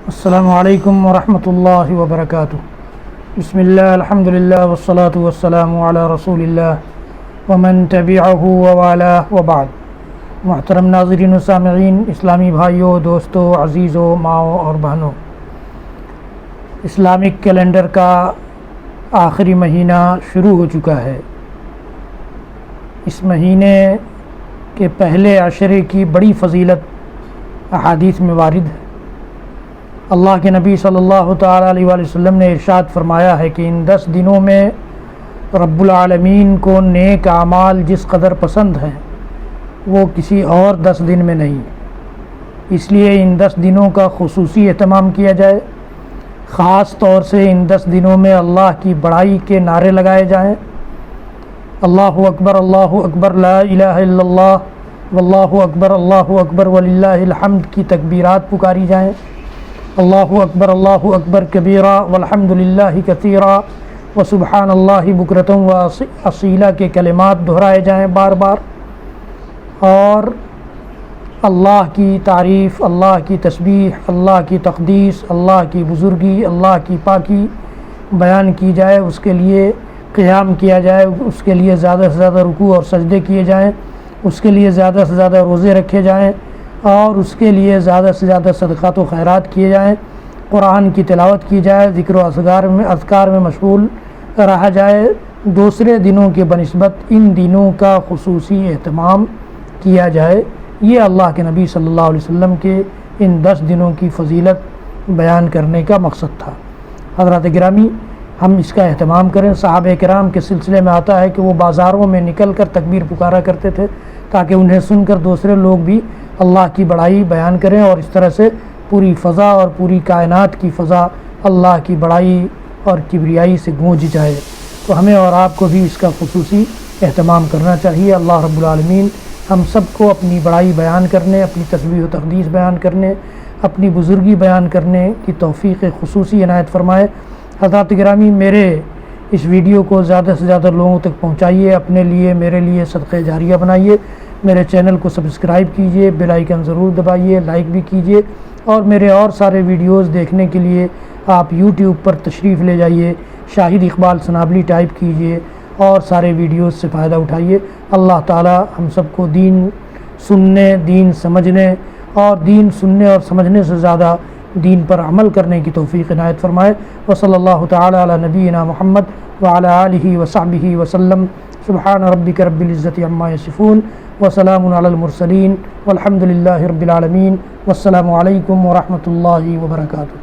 السلام علیکم ورحمۃ اللہ وبرکاتہ۔ بسم اللہ الحمد للہ والصلاة والسلام علی رسول اللہ ومن تبعہ ووالاہ وبعد۔ محترم ناظرین و سامعین، اسلامی بھائیوں، دوستوں، عزیزوں، ماؤں اور بہنوں، اسلامک کیلنڈر کا آخری مہینہ شروع ہو چکا ہے۔ اس مہینے کے پہلے عشرے کی بڑی فضیلت احادیث میں وارد ہے۔ اللہ کے نبی صلی اللہ تعالیٰ علیہ وآلہ وسلم نے ارشاد فرمایا ہے کہ ان 10 دنوں میں رب العالمین کو نیک اعمال جس قدر پسند ہیں وہ کسی اور 10 دن میں نہیں، اس لیے ان 10 دنوں کا خصوصی اہتمام کیا جائے۔ خاص طور سے ان 10 دنوں میں اللہ کی بڑائی کے نعرے لگائے جائیں، اللہ اکبر لا الہ الا اللہ واللہ اکبر وللہ الحمد کی تکبیرات پکاری جائیں، اللہ اکبر کبیرہ والحمد للہ کثیرہ وسبحان اللہ بکرۃ و اصیلہ کے کلمات دہرائے جائیں بار بار، اور اللہ کی تعریف، اللہ کی تسبیح، اللہ کی تقدیس، اللہ کی بزرگی، اللہ کی پاکی بیان کی جائے، اس کے لیے قیام کیا جائے، اس کے لیے زیادہ سے زیادہ رکوع اور سجدے کیے جائیں، اس کے لیے زیادہ سے زیادہ روزے رکھے جائیں، اور اس کے لیے زیادہ سے زیادہ صدقات و خیرات کیے جائیں، قرآن کی تلاوت کی جائے، ذکر و اذکار میں مشغول رہا جائے۔ دوسرے دنوں کے بنسبت ان دنوں کا خصوصی اہتمام کیا جائے۔ یہ اللہ کے نبی صلی اللہ علیہ وسلم کے ان 10 دنوں کی فضیلت بیان کرنے کا مقصد تھا۔ حضرات گرامی، ہم اس کا اہتمام کریں۔ صحابہ کرام کے سلسلے میں آتا ہے کہ وہ بازاروں میں نکل کر تکبیر پکارا کرتے تھے تاکہ انہیں سن کر دوسرے لوگ بھی اللہ کی بڑائی بیان کریں، اور اس طرح سے پوری فضا اور پوری کائنات کی فضا اللہ کی بڑائی اور کبریائی سے گونج جائے۔ تو ہمیں اور آپ کو بھی اس کا خصوصی اہتمام کرنا چاہیے۔ اللہ رب العالمین ہم سب کو اپنی بڑائی بیان کرنے، اپنی تسبیح و تقدیس بیان کرنے، اپنی بزرگی بیان کرنے کی توفیق خصوصی عنایت فرمائے۔ حضرات گرامی، میرے اس ویڈیو کو زیادہ سے زیادہ لوگوں تک پہنچائیے، اپنے لیے، میرے لیے صدقہ جاریہ بنائیے۔ میرے چینل کو سبسکرائب کیجئے، بیل آئیکن ضرور دبائیے، لائک بھی کیجئے، اور میرے اور سارے ویڈیوز دیکھنے کے لیے آپ یوٹیوب پر تشریف لے جائیے، شاہد اقبال سنابلی ٹائپ کیجئے اور سارے ویڈیوز سے فائدہ اٹھائیے۔ اللہ تعالی ہم سب کو دین سننے، دین سمجھنے، اور دین سننے اور سمجھنے سے زیادہ دین پر عمل کرنے کی توفیق عنایت فرمائے۔ وصلی اللہ تعالی علی نبینا محمد وعلی آلہ وصحبہ وسلم۔ سبحان ربک رب العزۃ عما یصفون وسلام علی المرسلین والحمد للہ رب العالمین، والسلام علیکم ورحمۃ اللہ وبرکاتہ۔